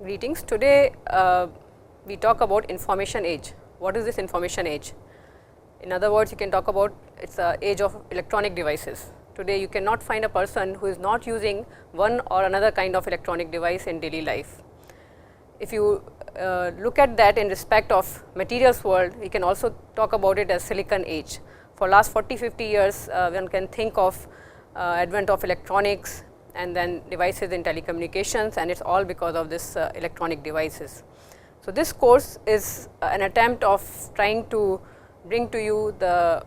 Greetings. Today we talk about information age. What is this information age? In other words, you can talk about it's the age of electronic devices. Today you cannot find a person who is not using one or another kind of electronic device in daily life. If you look at that in respect of materials world, we can also talk about it as silicon age. For last 40-50 years, one can think of advent of electronics and then devices in telecommunications, and it's all because of this electronic devices. So this course is an attempt of trying to bring to you the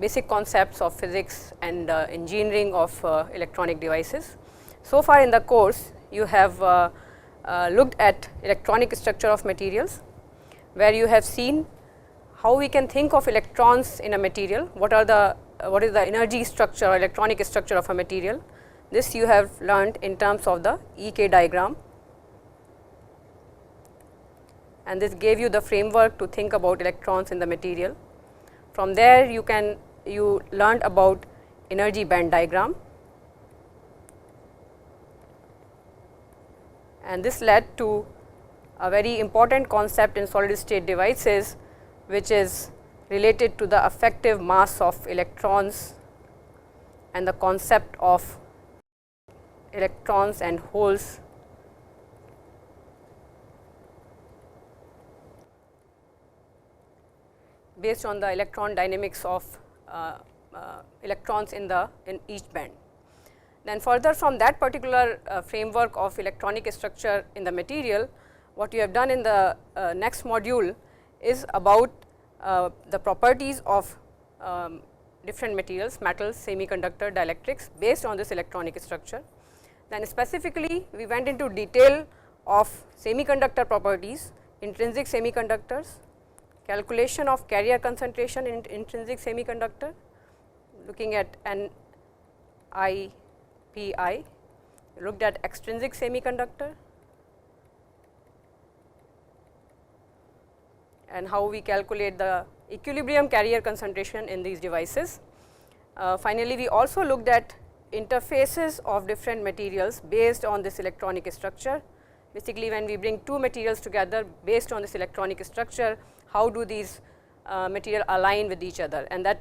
basic concepts of physics and engineering of electronic devices. So far in the course, you have looked at electronic structure of materials, where you have seen how we can think of electrons in a material, what is the energy structure or electronic structure of a material. This you have learned in terms of the EK diagram, and this gave you the framework to think about electrons in the material. From there you learned about energy band diagram, and this led to a very important concept in solid state devices, which is related to the effective mass of electrons and the concept of electrons and holes based on the electron dynamics of electrons in each band. Then further from that particular framework of electronic structure in the material, what you have done in the next module is about the properties of different materials, metals, semiconductor, dielectrics based on this electronic structure. Then specifically we went into detail of semiconductor properties, intrinsic semiconductors, calculation of carrier concentration in intrinsic semiconductor, looking at NIPI, looked at extrinsic semiconductor, and how we calculate the equilibrium carrier concentration in these devices. Finally, we also looked at interfaces of different materials based on this electronic structure. Basically, when we bring two materials together based on this electronic structure, how do these material align with each other, and that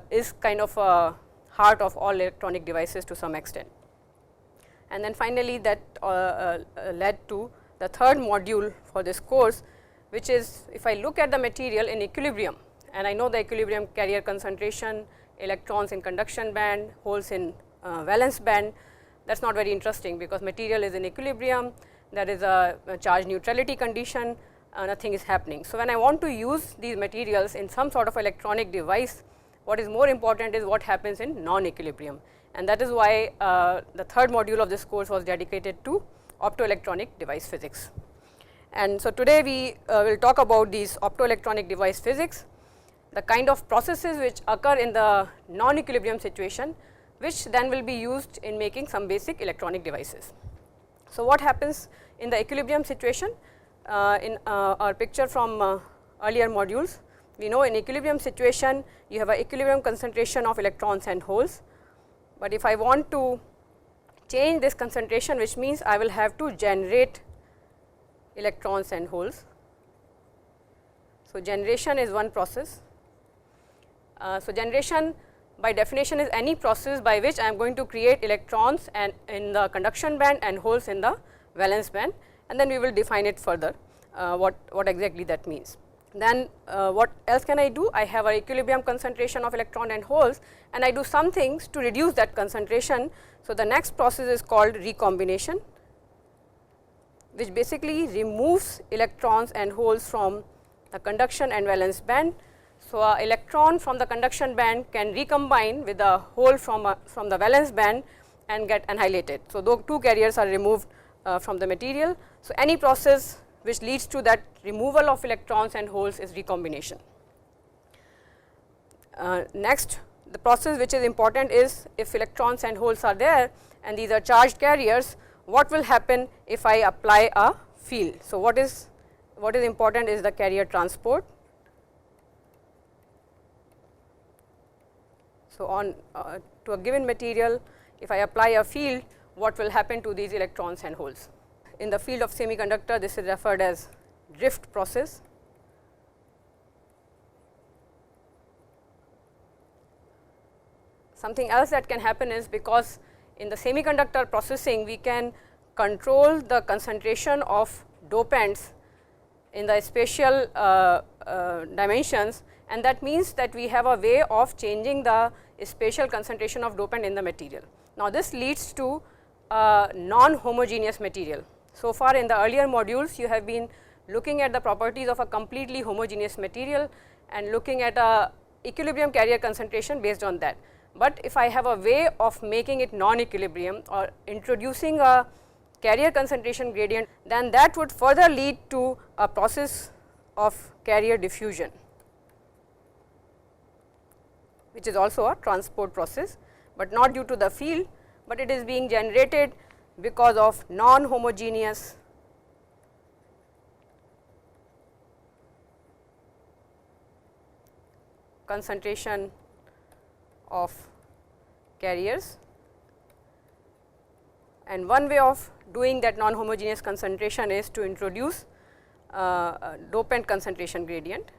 is kind of a heart of all electronic devices to some extent. And then finally, that led to the third module for this course, which is if I look at the material in equilibrium, and I know the equilibrium carrier concentration, electrons in conduction band, holes in valence band, that is not very interesting, because material is in equilibrium, there is a charge neutrality condition, nothing is happening. So when I want to use these materials in some sort of electronic device, what is more important is what happens in non-equilibrium, and that is why the third module of this course was dedicated to optoelectronic device physics. And so today we will talk about these optoelectronic device physics, the kind of processes which occur in the non-equilibrium situation, which then will be used in making some basic electronic devices. So what happens in the equilibrium situation? In our picture from earlier modules, we know in equilibrium situation you have an equilibrium concentration of electrons and holes, but if I want to change this concentration, which means I will have to generate electrons and holes. So generation is one process. So generation by definition is any process by which I am going to create electrons and in the conduction band and holes in the valence band, and then we will define it further what exactly that means. Then what else can I do? I have an equilibrium concentration of electron and holes, and I do some things to reduce that concentration. So the next process is called recombination, which basically removes electrons and holes from the conduction and valence band. So an electron from the conduction band can recombine with a hole from the valence band and get annihilated. So those two carriers are removed from the material. So any process which leads to that removal of electrons and holes is recombination. Next, the process which is important is if electrons and holes are there and these are charged carriers, what will happen if I apply a field? So what is important is the carrier transport. So on to a given material, if I apply a field, what will happen to these electrons and holes? in the field of semiconductor, this is referred as drift process. Something else that can happen is, because in the semiconductor processing we can control the concentration of dopants in the spatial dimensions, and that means that we have a way of changing the spatial concentration of dopant in the material. Now, this leads to a non-homogeneous material. So far in the earlier modules you have been looking at the properties of a completely homogeneous material and looking at a equilibrium carrier concentration based on that. But if I have a way of making it non-equilibrium or introducing a carrier concentration gradient, then that would further lead to a process of carrier diffusion, which is also a transport process, but not due to the field, but it is being generated because of non-homogeneous concentration of carriers. And one way of doing that non-homogeneous concentration is to introduce a dopant concentration gradient.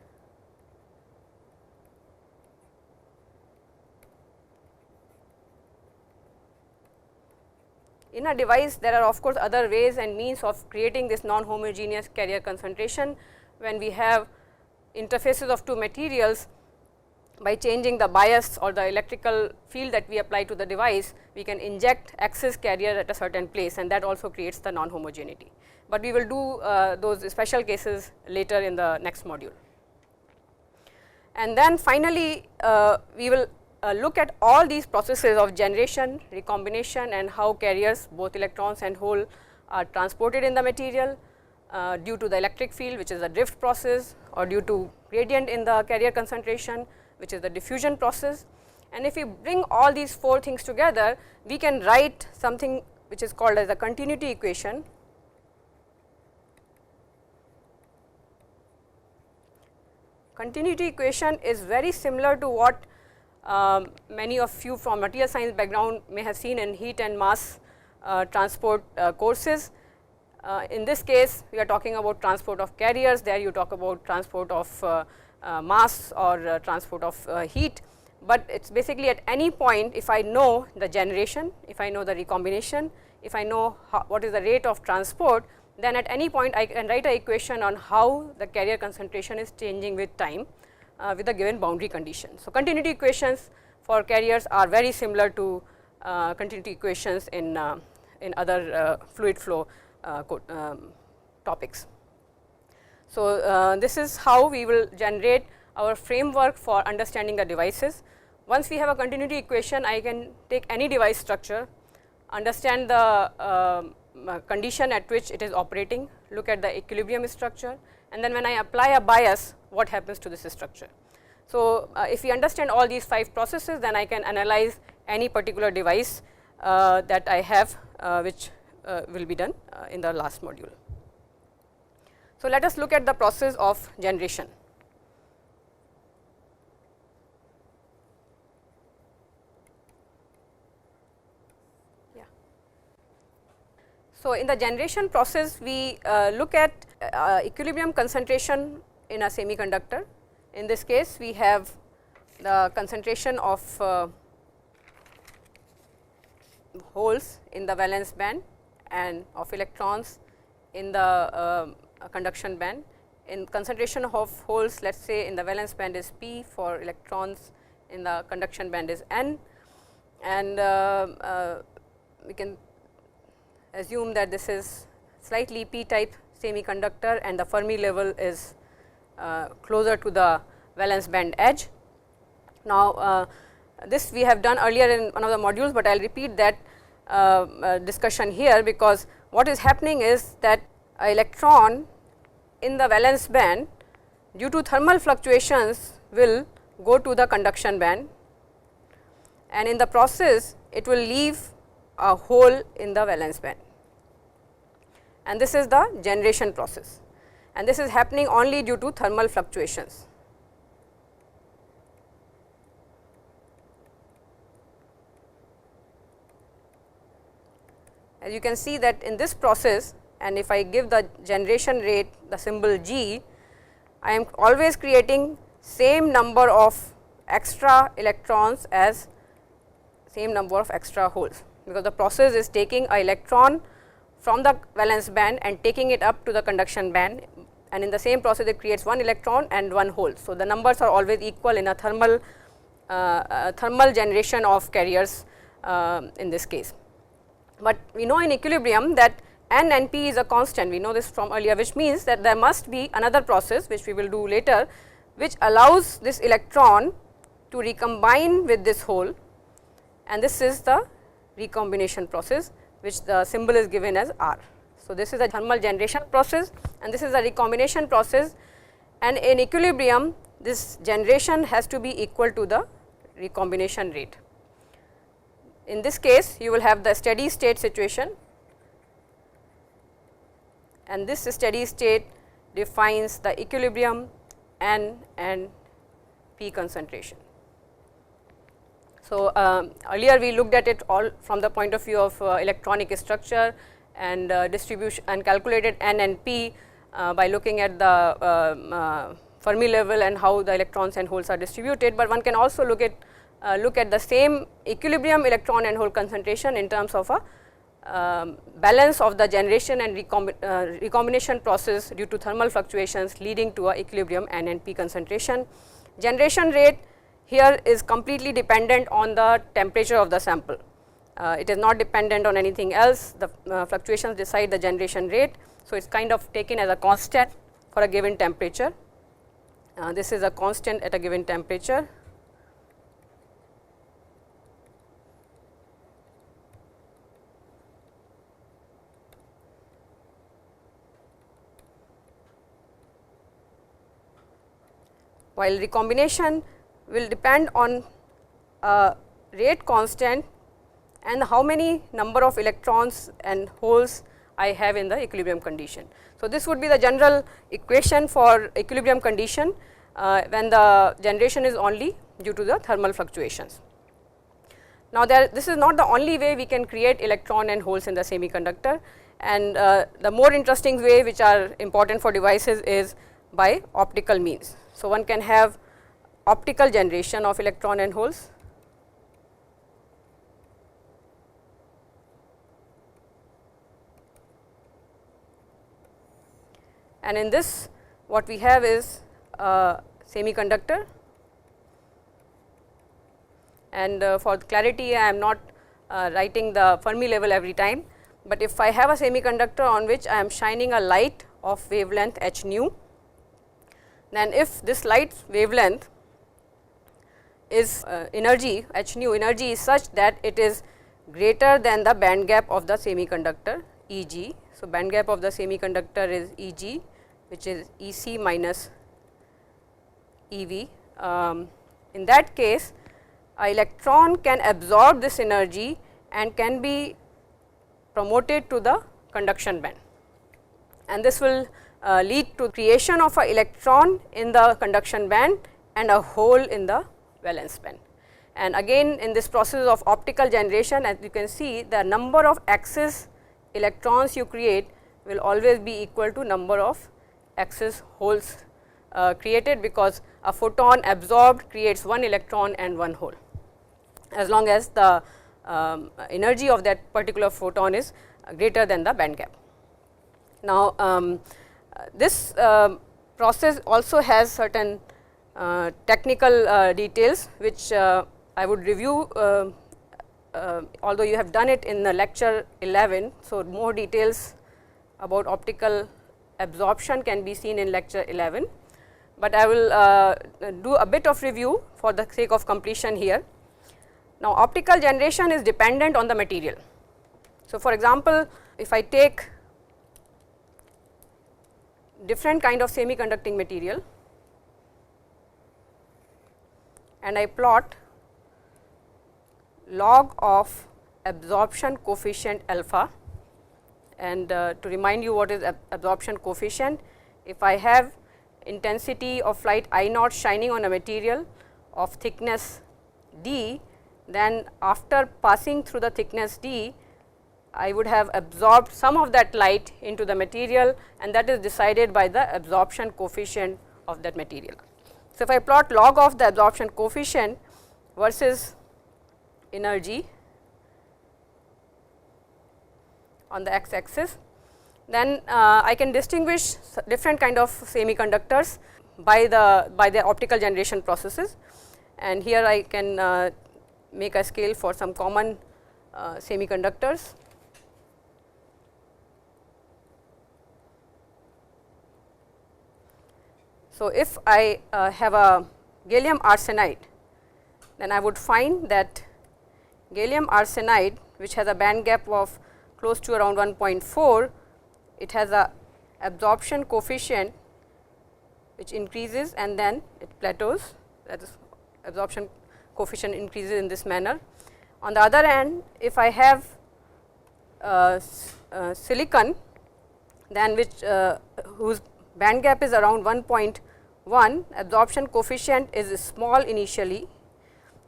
In a device, there are of course other ways and means of creating this non-homogeneous carrier concentration. When we have interfaces of two materials, by changing the bias or the electrical field that we apply to the device, we can inject excess carrier at a certain place, and that also creates the non-homogeneity. But we will do those special cases later in the next module. And then finally, we will look at all these processes of generation, recombination, and how carriers, both electrons and hole, are transported in the material due to the electric field, which is the drift process, or due to gradient in the carrier concentration, which is the diffusion process. And if we bring all these four things together, we can write something which is called as the continuity equation. Continuity equation is very similar to what many of you from material science background may have seen in heat and mass transport courses. In this case, we are talking about transport of carriers. There you talk about transport of mass or transport of heat, but it is basically at any point, if I know the generation, if I know the recombination, if I know what is the rate of transport, then at any point I can write an equation on how the carrier concentration is changing with time with a given boundary condition. So, continuity equations for carriers are very similar to continuity equations in other fluid flow topics. So, this is how we will generate our framework for understanding the devices. Once we have a continuity equation, I can take any device structure, understand the condition at which it is operating, look at the equilibrium structure, and then when I apply a bias, what happens to this structure. So, if we understand all these 5 processes, then I can analyze any particular device that I have, which will be done in the last module. So, let us look at the process of generation. Yeah. So, in the generation process, we look at equilibrium concentration in a semiconductor. In this case, we have the concentration of holes in the valence band and of electrons in the conduction band. In concentration of holes, let us say in the valence band is P, for electrons in the conduction band is N, and we can assume that this is slightly P type semiconductor and the Fermi level is closer to the valence band edge. Now, this we have done earlier in one of the modules, but I will repeat that discussion here, because what is happening is that an electron in the valence band, due to thermal fluctuations, will go to the conduction band, and in the process it will leave a hole in the valence band, and this is the generation process, and this is happening only due to thermal fluctuations. As you can see that in this process, and if I give the generation rate the symbol G, I am always creating same number of extra electrons as same number of extra holes, because the process is taking a electron from the valence band and taking it up to the conduction band, and in the same process it creates one electron and one hole. So, the numbers are always equal in a thermal generation of carriers in this case. But we know in equilibrium that N and P is a constant, we know this from earlier, which means that there must be another process which we will do later, which allows this electron to recombine with this hole, and this is the recombination process, which the symbol is given as R. So, this is a thermal generation process and this is a recombination process, and in equilibrium this generation has to be equal to the recombination rate. In this case you will have the steady state situation, and this steady state defines the equilibrium N and P concentration. So, earlier we looked at it all from the point of view of electronic structure and distribution, and calculated N and P by looking at the Fermi level and how the electrons and holes are distributed, but one can also look at the same equilibrium electron and hole concentration in terms of a balance of the generation and recombination process due to thermal fluctuations leading to a equilibrium N and P concentration. Generation rate here is completely dependent on the temperature of the sample. It is not dependent on anything else, the fluctuations decide the generation rate. So, it is kind of taken as a constant for a given temperature. This is a constant at a given temperature. While recombination will depend on a rate constant and how many number of electrons and holes I have in the equilibrium condition. So, this would be the general equation for equilibrium condition when the generation is only due to the thermal fluctuations. Now, this is not the only way we can create electron and holes in the semiconductor, and the more interesting way which are important for devices is by optical means. So, one can have optical generation of electron and holes. And in this what we have is a semiconductor, and for clarity I am not writing the Fermi level every time, but if I have a semiconductor on which I am shining a light of wavelength h nu, then if this light wavelength is energy, h nu energy is such that it is greater than the band gap of the semiconductor E g. So, band gap of the semiconductor is E g, which is E c minus E v. In that case, a electron can absorb this energy and can be promoted to the conduction band, and this will lead to creation of a electron in the conduction band and a hole in the valence band. And again in this process of optical generation, as you can see, the number of axis electrons you create will always be equal to number of axis holes created, because a photon absorbed creates one electron and one hole, as long as the energy of that particular photon is greater than the band gap. Now, this process also has certain technical details which I would review, although you have done it in the lecture 11. So, more details about optical absorption can be seen in lecture 11, but I will do a bit of review for the sake of completion here. Now, optical generation is dependent on the material. So, for example, if I take different kind of semiconducting material and I plot log of absorption coefficient alpha, and to remind you what is absorption coefficient, if I have intensity of light I naught shining on a material of thickness d, then after passing through the thickness d, I would have absorbed some of that light into the material, and that is decided by the absorption coefficient of that material. So, if I plot log of the absorption coefficient versus energy on the x axis, then I can distinguish different kind of semiconductors by the optical generation processes, and here I can make a scale for some common semiconductors. So, if I have a gallium arsenide, then I would find that gallium arsenide, which has a band gap of close to around 1.4, it has a absorption coefficient which increases and then it plateaus, that is absorption coefficient increases in this manner. On the other hand, if I have silicon, then whose band gap is around 1.1, absorption coefficient is small initially,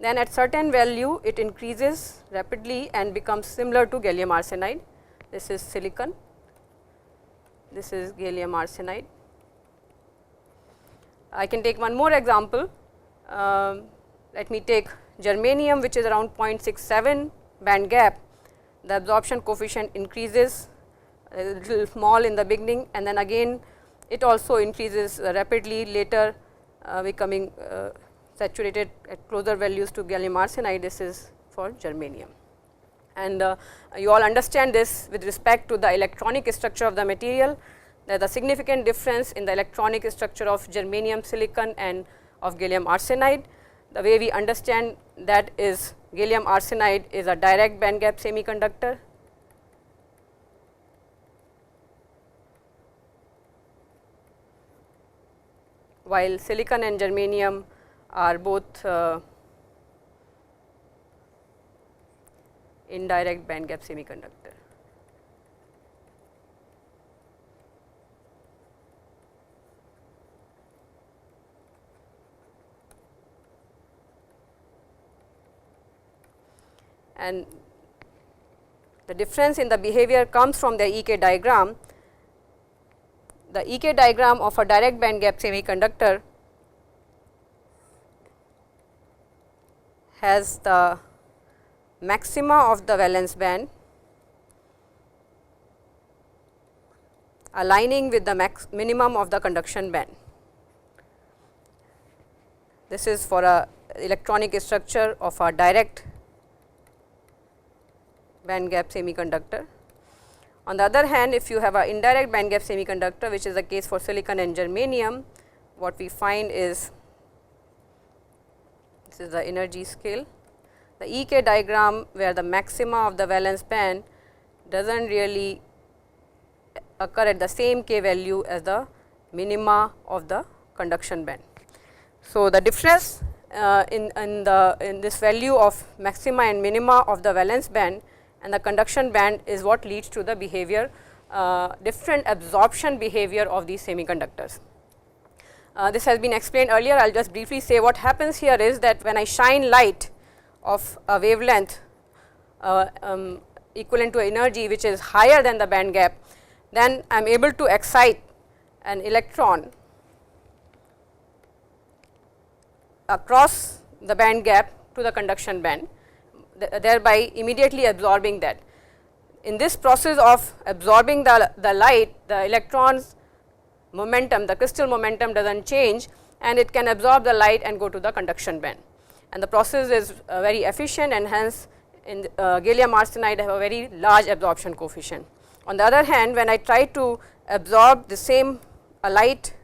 then at certain value it increases rapidly and becomes similar to gallium arsenide. This is silicon, this is gallium arsenide. I can take one more example. Let me take germanium, which is around 0.67 band gap. The absorption coefficient increases a little small in the beginning, and then again it also increases rapidly later, becoming saturated at closer values to gallium arsenide. This is for germanium, and you all understand this with respect to the electronic structure of the material. There is a significant difference in the electronic structure of germanium silicon and of gallium arsenide. The way we understand that is gallium arsenide is a direct band gap semiconductor, while silicon and germanium are both indirect band gap semiconductor. And the difference in the behavior comes from the EK diagram. The EK diagram of a direct band gap semiconductor has the maxima of the valence band aligning with the minimum of the conduction band. This is for a electronic structure of a direct band gap semiconductor. On the other hand, if you have an indirect band gap semiconductor, which is the case for silicon and germanium, what we find is, this is the energy scale. The EK diagram, where the maxima of the valence band does not really occur at the same K value as the minima of the conduction band. So, the difference in this value of maxima and minima of the valence band and the conduction band is what leads to the behavior, different absorption behavior of these semiconductors. This has been explained earlier. I will just briefly say what happens here is that when I shine light of a wavelength equivalent to energy which is higher than the band gap, then I am able to excite an electron across the band gap to the conduction band, thereby immediately absorbing that. In this process of absorbing the light, the electron's momentum, the crystal momentum does not change, and it can absorb the light and go to the conduction band. And the process is very efficient, and hence in gallium arsenide have a very large absorption coefficient. On the other hand, when I try to absorb the same light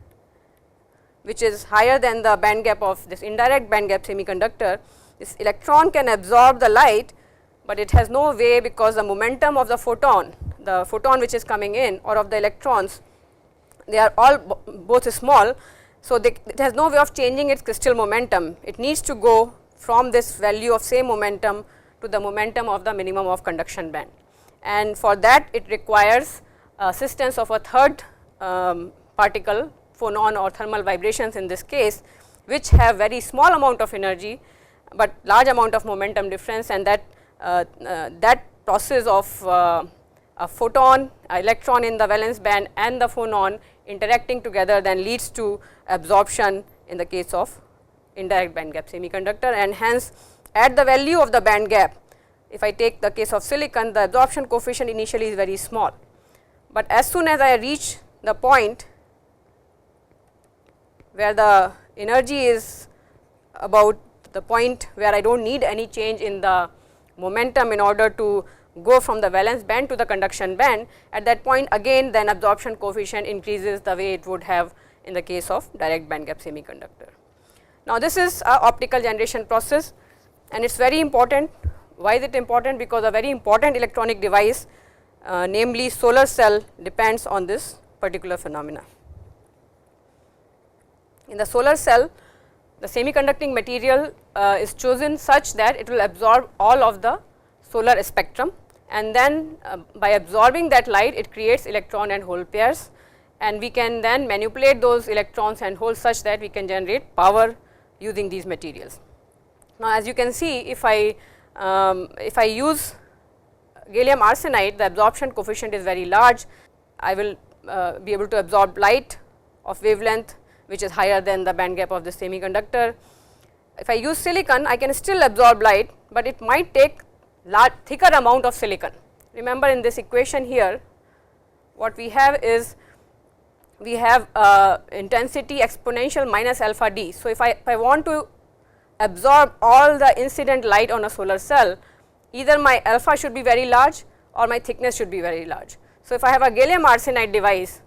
which is higher than the band gap of this indirect band gap semiconductor, this electron can absorb the light, but it has no way, because the momentum of the photon which is coming in, or of the electrons, they are all both small. So, it has no way of changing its crystal momentum. It needs to go from this value of same momentum to the momentum of the minimum of conduction band, and for that it requires assistance of a third particle, phonon or thermal vibrations in this case, which have very small amount of energy, but large amount of momentum difference, and that process of a photon, electron in the valence band and the phonon interacting together then leads to absorption in the case of indirect band gap semiconductor, and hence at the value of the band gap, if I take the case of silicon, the absorption coefficient initially is very small, but as soon as I reach the point where the energy is about the point where I do not need any change in the momentum in order to go from the valence band to the conduction band, at that point again then absorption coefficient increases the way it would have in the case of direct band gap semiconductor. Now, this is a optical generation process and it is very important. Why is it important? Because a very important electronic device, namely solar cell, depends on this particular phenomena. In the solar cell, the semiconducting material is chosen such that it will absorb all of the solar spectrum, and then by absorbing that light it creates electron and hole pairs, and we can then manipulate those electrons and holes such that we can generate power using these materials. Now, as you can see, if I use gallium arsenide, the absorption coefficient is very large. I will be able to absorb light of wavelength which is higher than the band gap of the semiconductor. If I use silicon, I can still absorb light, but it might take thicker amount of silicon. Remember, in this equation here, what we have is we have intensity exponential minus alpha d. So, if I want to absorb all the incident light on a solar cell, either my alpha should be very large or my thickness should be very large. So, if I have a gallium arsenide device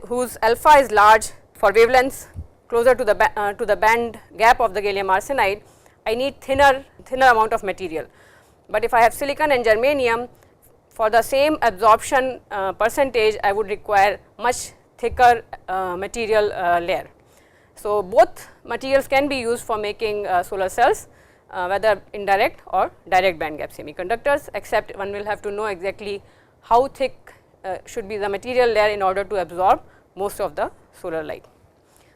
whose alpha is large for wavelengths closer to the band gap of the gallium arsenide, I need thinner amount of material. But if I have silicon and germanium, for the same absorption percentage, I would require much thicker material layer. So, both materials can be used for making solar cells, whether indirect or direct band gap semiconductors, except one will have to know exactly how thick should be the material layer in order to absorb most of the solar light.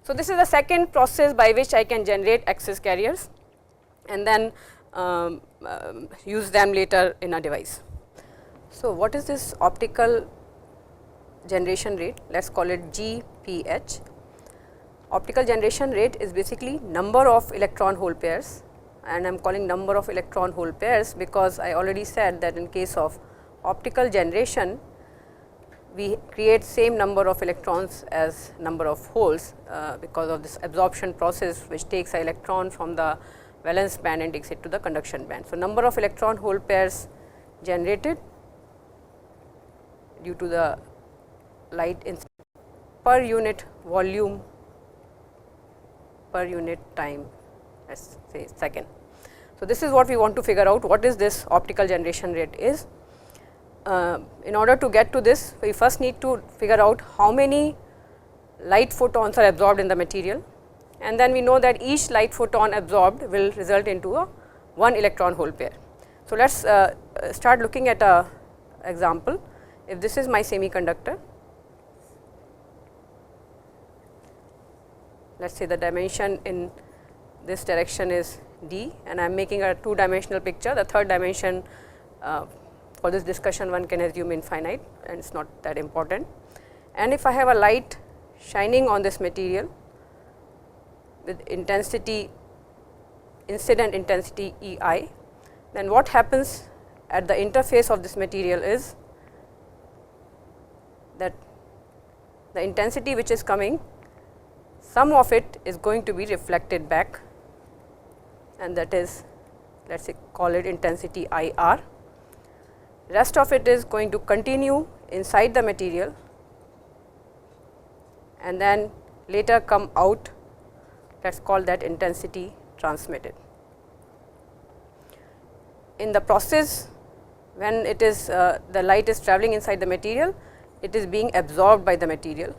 So, this is the second process by which I can generate excess carriers and then use them later in a device. So, what is this optical generation rate? Let us call it GPH. Optical generation rate is basically number of electron hole pairs, and I am calling number of electron hole pairs because I already said that in case of optical generation, we create same number of electrons as number of holes because of this absorption process which takes an electron from the valence band and takes it to the conduction band. So, number of electron hole pairs generated due to the light per unit volume per unit time, let us say second. So, this is what we want to figure out, what is this optical generation rate is. In order to get to this, we first need to figure out how many light photons are absorbed in the material, and then we know that each light photon absorbed will result into a one electron hole pair. So, let us start looking at a example. If this is my semiconductor, let us say the dimension in this direction is d, and I am making a two dimensional picture. The third dimension for this discussion one can assume infinite, and it is not that important. And if I have a light shining on this material with intensity, incident intensity EI, then what happens at the interface of this material is that the intensity which is coming, some of it is going to be reflected back, and that is, let us say, call it intensity IR. Rest of it is going to continue inside the material and then later come out, let us call that intensity transmitted. In the process, when it is the light is travelling inside the material, it is being absorbed by the material.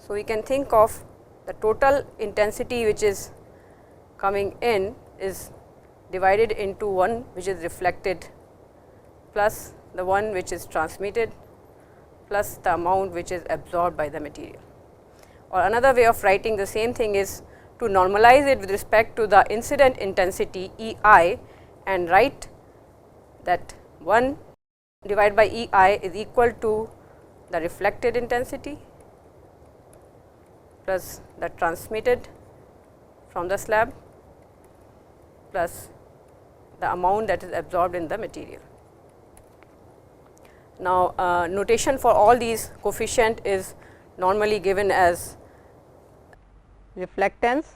So, we can think of the total intensity which is coming in is divided into one which is reflected plus the one which is transmitted plus the amount which is absorbed by the material. or another way of writing the same thing is to normalize it with respect to the incident intensity E I and write that 1 divided by E I is equal to the reflected intensity plus the transmitted from the slab plus the amount that is absorbed in the material. Now, notation for all these coefficient is normally given as reflectance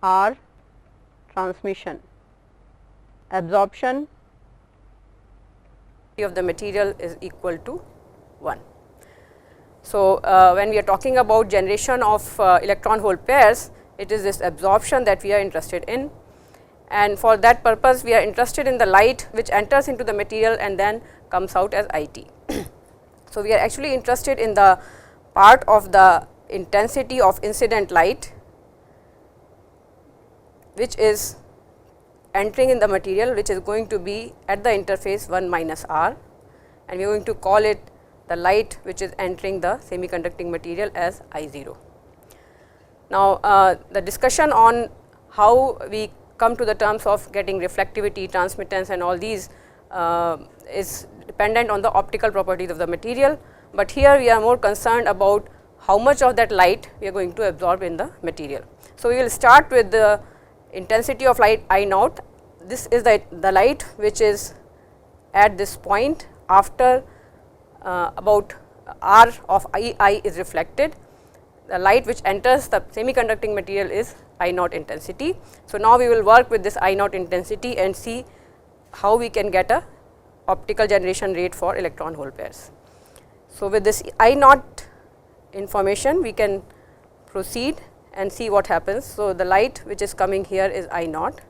R transmission, absorption of the material is equal to 1. So, when we are talking about generation of electron hole pairs, it is this absorption that we are interested in, and for that purpose we are interested in the light which enters into the material and then comes out as IT. So, we are actually interested in the part of the intensity of incident light which is entering in the material, which is going to be at the interface 1 minus R, and we are going to call it the light which is entering the semiconducting material as I 0. Now, the discussion on how we come to the terms of getting reflectivity, transmittance and all these is dependent on the optical properties of the material, but here we are more concerned about how much of that light we are going to absorb in the material. So, we will start with the intensity of light I naught. This is the light which is at this point after about R of I is reflected. The light which enters the semiconducting material is I naught intensity. So, now we will work with this I naught intensity and see how we can get a optical generation rate for electron hole pairs. So, with this I naught information we can proceed and see what happens. So, the light which is coming here is I naught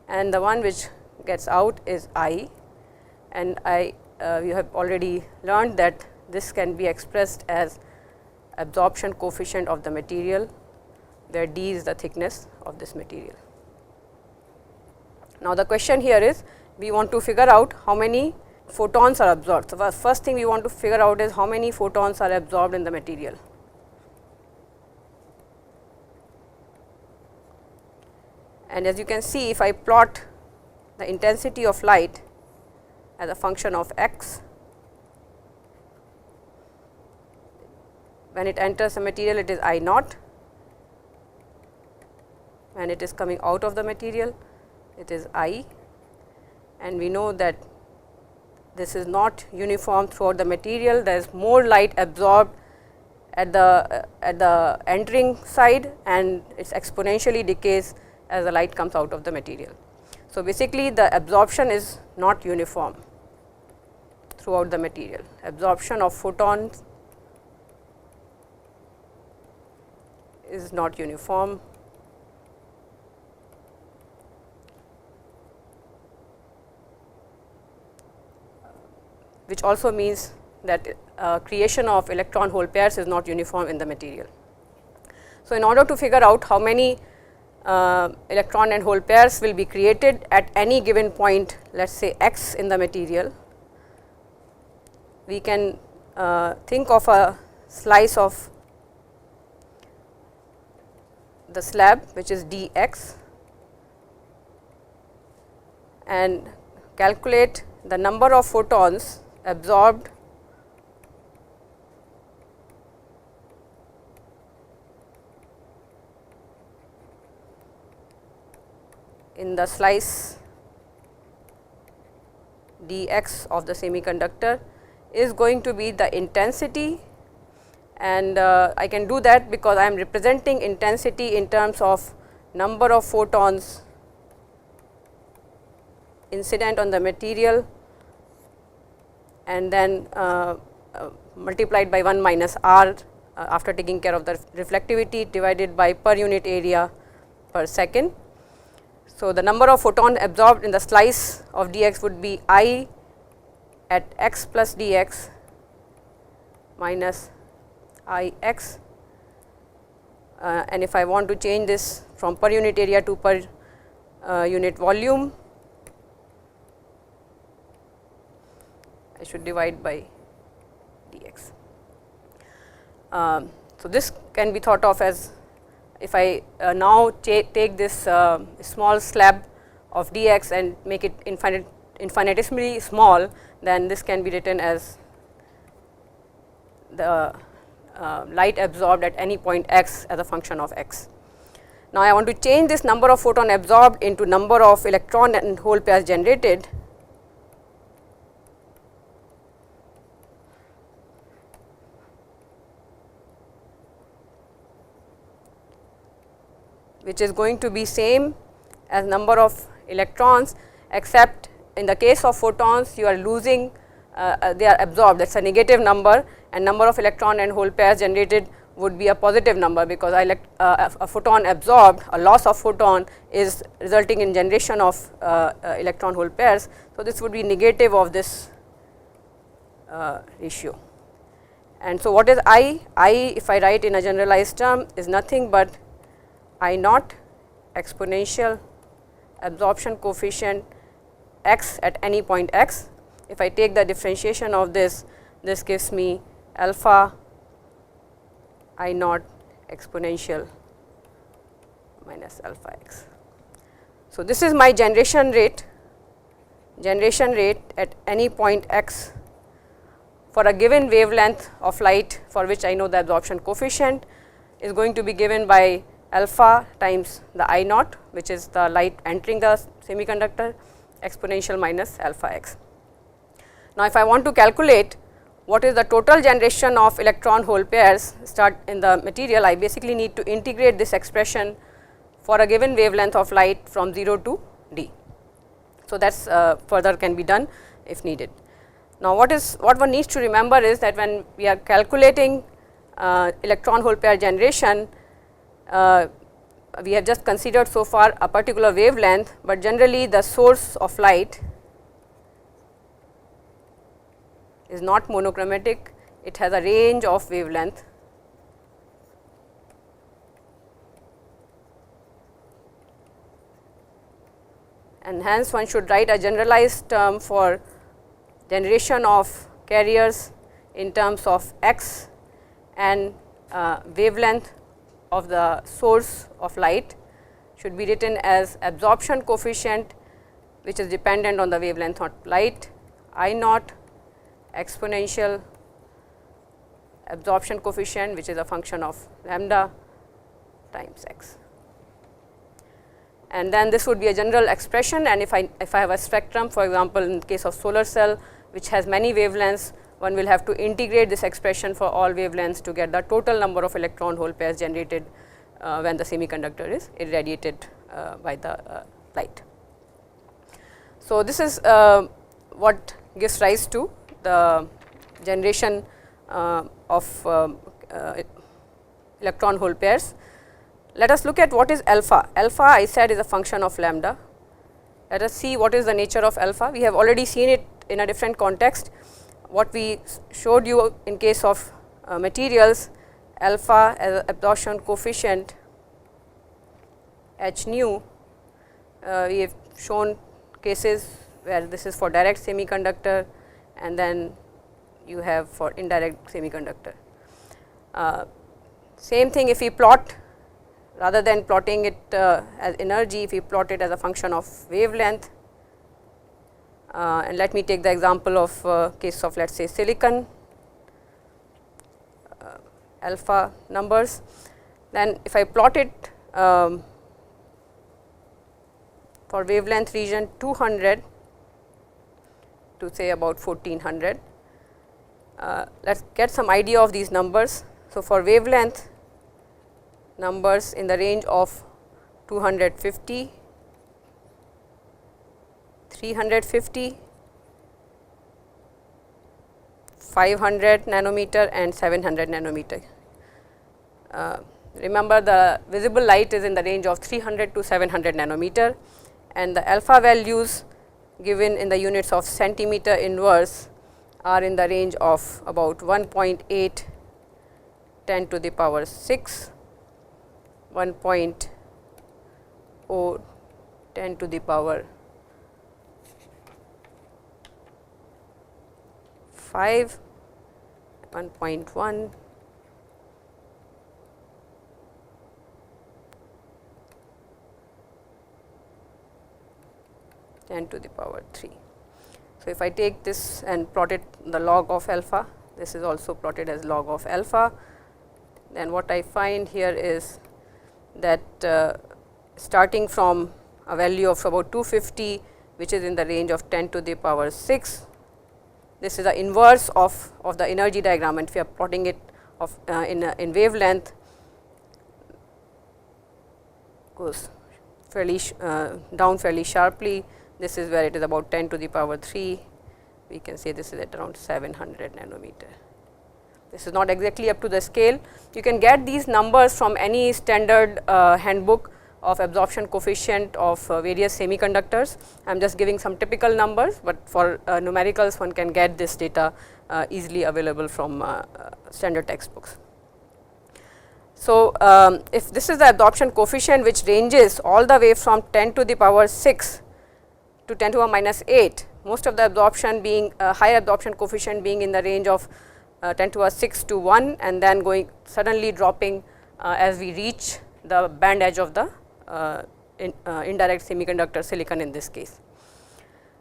and the one which gets out is I, and we have already learned that this can be expressed as absorption coefficient of the material, where D is the thickness of this material. Now, the question here is we want to figure out how many photons are absorbed. So, first thing we want to figure out is how many photons are absorbed in the material. And as you can see, if I plot the intensity of light as a function of x, when it enters the material it is I naught, when it is coming out of the material it is I, and we know that this is not uniform throughout the material. There is more light absorbed at the entering side and it exponentially decays as the light comes out of the material. So, basically the absorption is not uniform throughout the material. Absorption of photons is not uniform. Which also means that creation of electron hole pairs is not uniform in the material. So, in order to figure out how many electron and hole pairs will be created at any given point, let us say x in the material, we can think of a slice of the slab which is dx and calculate the number of photons absorbed in the slice dx of the semiconductor is going to be the intensity, and I can do that because I am representing intensity in terms of number of photons incident on the material and then multiplied by 1 minus R after taking care of the reflectivity divided by per unit area per second. So, the number of photons absorbed in the slice of dx would be I at x plus dx minus I x, and if I want to change this from per unit area to per unit volume, I should divide by dx. So, this can be thought of as, if I now take this small slab of dx and make it infinitesimally small, then this can be written as the light absorbed at any point x as a function of x. Now, I want to change this number of photon absorbed into number of electron and hole pairs generated. Which is going to be same as number of electrons, except in the case of photons you are losing, they are absorbed, that is a negative number, and number of electron and hole pairs generated would be a positive number, because a photon absorbed, a loss of photon is resulting in generation of electron hole pairs. So, this would be negative of this ratio. And so, what is I? I, if I write in a generalized term, is nothing but I naught exponential absorption coefficient x at any point x. If I take the differentiation of this, this gives me alpha I naught exponential minus alpha x. So, this is my generation rate at any point x for a given wavelength of light, for which I know the absorption coefficient is going to be given by alpha times the I naught, which is the light entering the semiconductor, exponential minus alpha x. Now, if I want to calculate what is the total generation of electron hole pairs start in the material, I basically need to integrate this expression for a given wavelength of light from 0 to d. So, that is further can be done if needed. Now, what one needs to remember is that when we are calculating electron hole pair generation, we have just considered so far a particular wavelength, but generally the source of light is not monochromatic, it has a range of wavelength. And hence one should write a generalized term for generation of carriers in terms of x and wavelength of the source of light should be written as absorption coefficient, which is dependent on the wavelength of light, I naught exponential absorption coefficient, which is a function of lambda times x. And then this would be a general expression, and if I have a spectrum, for example, in the case of solar cell which has many wavelengths, one will have to integrate this expression for all wavelengths to get the total number of electron hole pairs generated when the semiconductor is irradiated by the light. So, this is what gives rise to the generation of electron hole pairs. Let us look at what is alpha. Alpha, I said, is a function of lambda. Let us see what is the nature of alpha. We have already seen it in a different context. What we showed you in case of materials, alpha as absorption coefficient h nu, we have shown cases where this is for direct semiconductor, and then you have for indirect semiconductor. Same thing if we plot, rather than plotting it as energy, if we plot it as a function of wavelength. And let me take the example of case of, let us say, silicon, alpha numbers. Then if I plot it for wavelength region 200 to say about 1400, let us get some idea of these numbers. So, for wavelength numbers in the range of 250, 350, 500 nanometer and 700 nanometer. Remember, the visible light is in the range of 300 to 700 nanometer, and the alpha values given in the units of centimeter inverse are in the range of about 1.8 10 to the power 6, 1.0 10 to the power 5, 1.1, 10 to the power 3. So, if I take this and plot it the log of alpha, this is also plotted as log of alpha, then what I find here is that starting from a value of about 250, which is in the range of 10 to the power 6, this is the inverse of the energy diagram, and if we are plotting it of in wavelength, goes fairly down fairly sharply. This is where it is about 10 to the power 3, we can say this is at around 700 nanometer. This is not exactly up to the scale. You can get these numbers from any standard handbook of absorption coefficient of various semiconductors. I am just giving some typical numbers, but for numericals one can get this data easily available from standard textbooks. So, if this is the absorption coefficient which ranges all the way from 10 to the power 6 to 10 to the power minus 8, most of the absorption being higher absorption coefficient being in the range of 10 to the power 6 to 1, and then going suddenly dropping as we reach the band edge of the indirect semiconductor silicon in this case.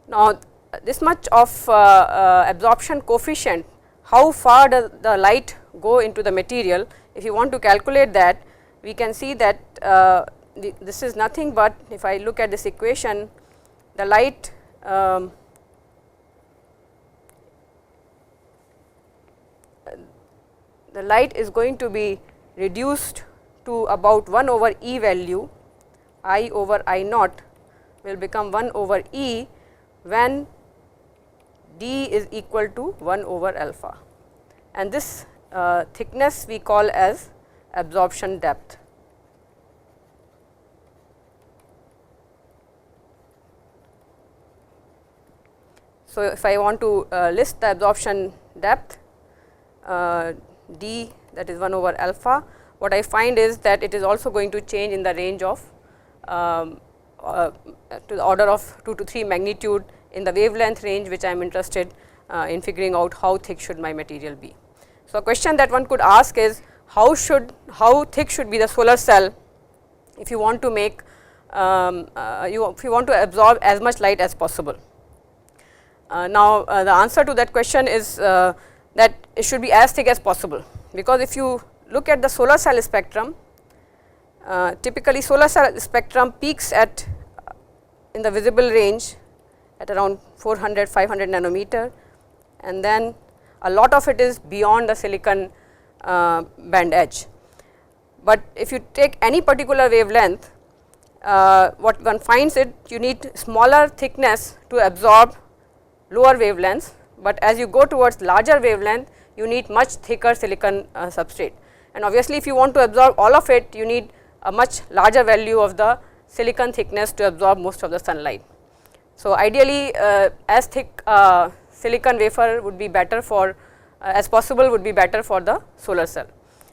Now, this much of absorption coefficient, how far does the light go into the material? If you want to calculate that, we can see that this is nothing but, if I look at this equation, the light is going to be reduced to about 1 over E value, I over I naught will become 1 over E when D is equal to 1 over alpha, and this thickness we call as absorption depth. So, if I want to list the absorption depth D, that is 1 over alpha, what I find is that it is also going to change in the range of to the order of 2 to 3 magnitude in the wavelength range, which I am interested in figuring out how thick should my material be. So, a question that one could ask is how thick should be the solar cell if you want to make if you want to absorb as much light as possible. Now, the answer to that question is that it should be as thick as possible, because if you look at the solar cell spectrum, typically solar cell spectrum peaks at in the visible range at around 400-500 nanometer, and then a lot of it is beyond the silicon band edge. But if you take any particular wavelength, what one finds it, you need smaller thickness to absorb lower wavelengths, but as you go towards larger wavelength, you need much thicker silicon substrate, and obviously if you want to absorb all of it, you need a much larger value of the silicon thickness to absorb most of the sunlight. So, ideally as thick silicon wafer would be better for as possible would be better for the solar cell,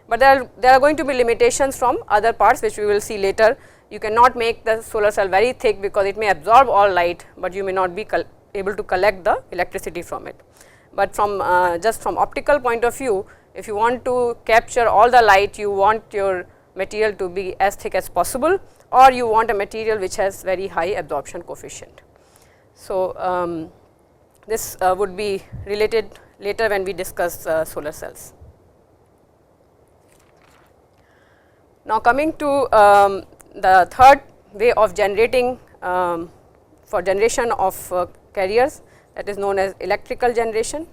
but there are going to be limitations from other parts which we will see later. You cannot make the solar cell very thick because it may absorb all light, but you may not be able to collect the electricity from it. But from just from optical point of view, if you want to capture all the light, you want your material to be as thick as possible, or you want a material which has very high absorption coefficient. So, this would be related later when we discuss solar cells. Now, coming to the third way of generating for generation of carriers, that is known as electrical generation.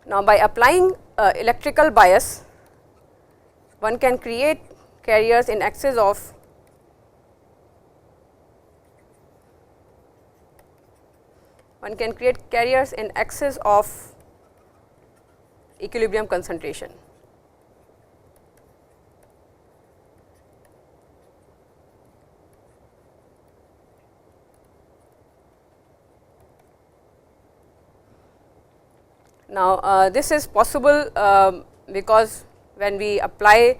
Now, by applying electrical bias, one can create carriers in excess of equilibrium concentration. Now, this is possible because when we apply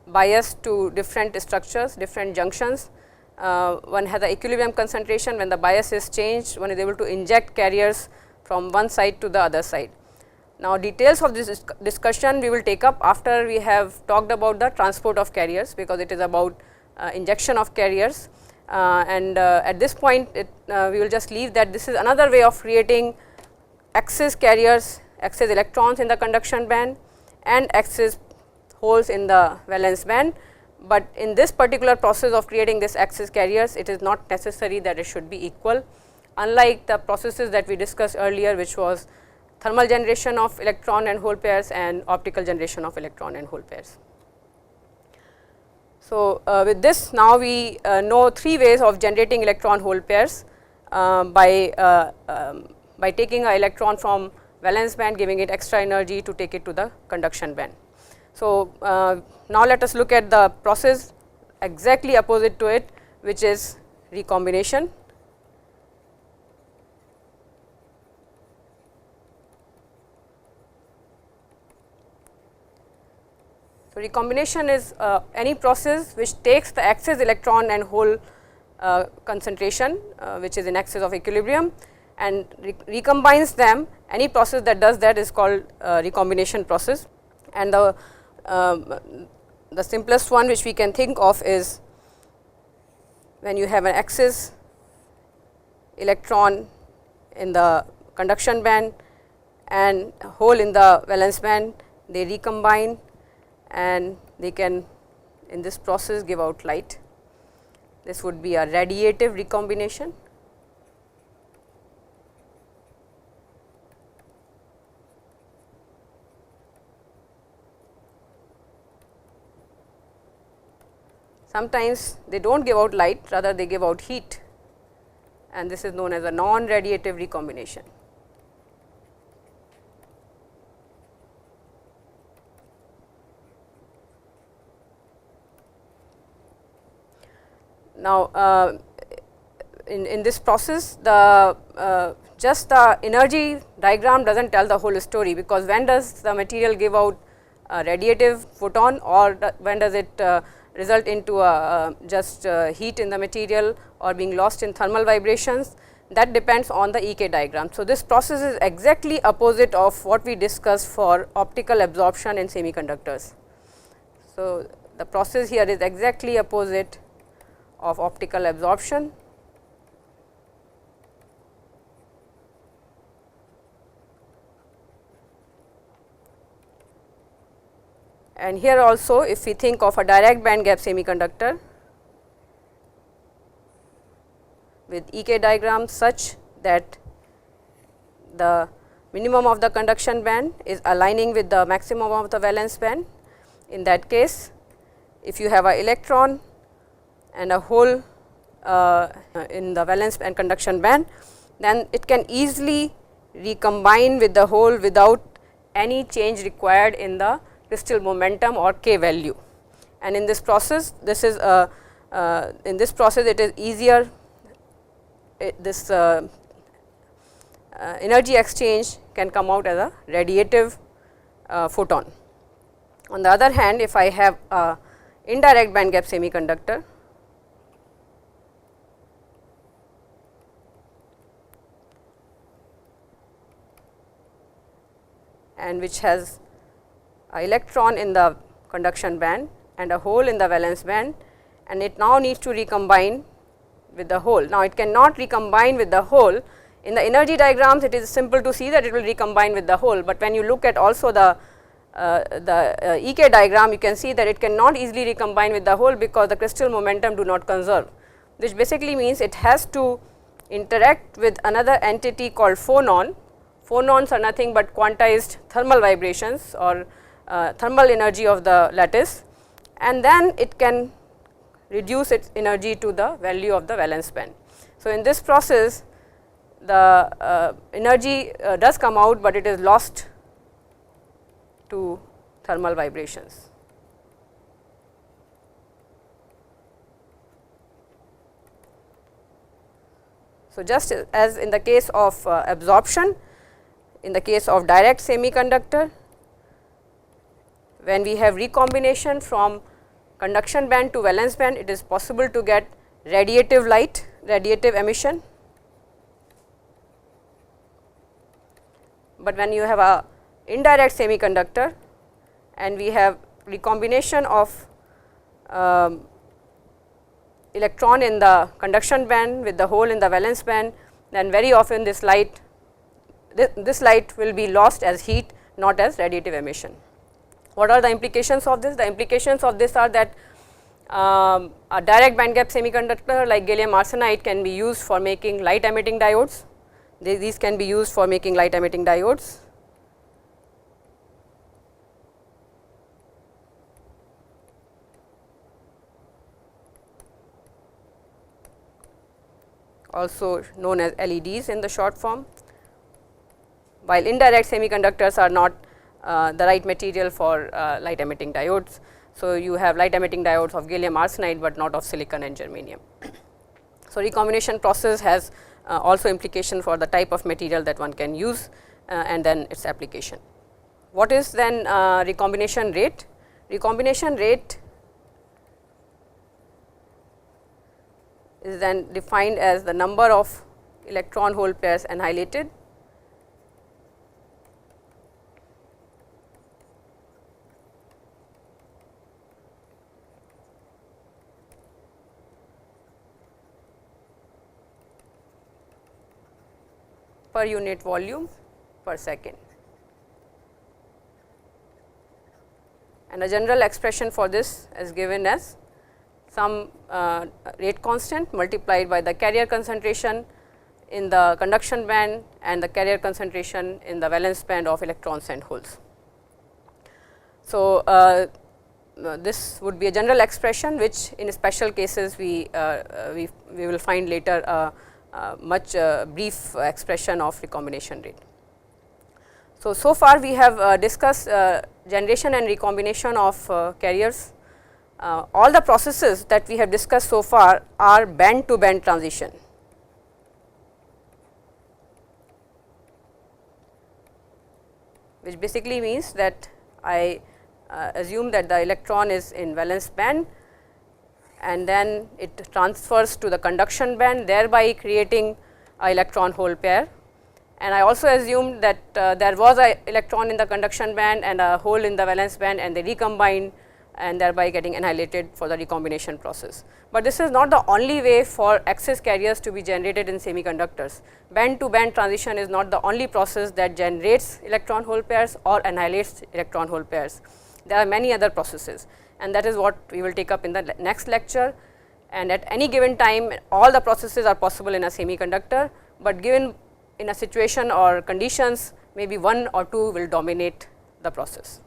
bias to different structures, different junctions, one has the equilibrium concentration. When the bias is changed, one is able to inject carriers from one side to the other side. Now, details of this discussion we will take up after we have talked about the transport of carriers, because it is about injection of carriers, and at this point we will just leave that this is another way of creating excess carriers, excess electrons in the conduction band and excess holes in the valence band. But in this particular process of creating this excess carriers, it is not necessary that it should be equal, unlike the processes that we discussed earlier, which was thermal generation of electron and hole pairs and optical generation of electron and hole pairs. So, with this now we know 3 ways of generating electron hole pairs by taking an electron from valence band, giving it extra energy to take it to the conduction band. So, now let us look at the process exactly opposite to it, which is recombination. So, recombination is any process which takes the excess electron and hole concentration which is in excess of equilibrium and recombines them. Any process that does that is called recombination process, and the simplest one which we can think of is when you have an excess electron in the conduction band and hole in the valence band, they recombine and they can in this process give out light. This would be a radiative recombination. Sometimes they do not give out light, rather they give out heat, and this is known as a non-radiative recombination. Now, in this process, the just the energy diagram does not tell the whole story, because when does the material give out a radiative photon, or when does it result into just heat in the material or being lost in thermal vibrations, that depends on the EK diagram. So, this process is exactly opposite of what we discussed for optical absorption in semiconductors. So, the process here is exactly opposite of optical absorption. And here also, if we think of a direct band gap semiconductor with EK diagram such that the minimum of the conduction band is aligning with the maximum of the valence band. In that case, if you have an electron and a hole in the valence and conduction band, then it can easily recombine with the hole without any change required in the crystal momentum or K value. And in this process, this is in this process it is easier, this energy exchange can come out as a radiative photon. On the other hand, if I have a indirect band gap semiconductor, and which has an electron in the conduction band and a hole in the valence band, and it now needs to recombine with the hole. Now, it cannot recombine with the hole. In the energy diagrams, it is simple to see that it will recombine with the hole, but when you look at also the EK diagram, you can see that it cannot easily recombine with the hole, because the crystal momentum do not conserve, which basically means it has to interact with another entity called phonon. Phonons are nothing but quantized thermal vibrations or thermal energy of the lattice, and then it can reduce its energy to the value of the valence band. So, in this process the energy does come out, but it is lost to thermal vibrations. So, just as in the case of absorption, in the case of direct semiconductor, when we have recombination from conduction band to valence band, it is possible to get radiative light, radiative emission. But when you have a indirect semiconductor, and we have recombination of electron in the conduction band with the hole in the valence band, then very often this light will be lost as heat, not as radiative emission. What are the implications of this? The implications of this are that a direct bandgap semiconductor like gallium arsenide can be used for making light emitting diodes. These can be used for making light emitting diodes. Also known as LEDs in the short form, while indirect semiconductors are not the right material for light emitting diodes. So, you have light emitting diodes of gallium arsenide, but not of silicon and germanium. So, recombination process has also implication for the type of material that one can use and then its application. What is then recombination rate? Recombination rate is then defined as the number of electron hole pairs annihilated per unit volume per second. And a general expression for this is given as some rate constant multiplied by the carrier concentration in the conduction band and the carrier concentration in the valence band of electrons and holes. So, this would be a general expression, which in special cases we will find later a much brief expression of recombination rate. So far we have discussed generation and recombination of carriers. All the processes that we have discussed so far are band to band transition. Which basically means that I assume that the electron is in valence band and then it transfers to the conduction band, thereby creating a electron hole pair. And I also assumed that there was a electron in the conduction band and a hole in the valence band, and they recombined and thereby getting annihilated for the recombination process. But this is not the only way for excess carriers to be generated in semiconductors. Band to band transition is not the only process that generates electron hole pairs or annihilates electron hole pairs. There are many other processes, and that is what we will take up in the next lecture. And at any given time, all the processes are possible in a semiconductor, but given in a situation or conditions, maybe one or two will dominate the process.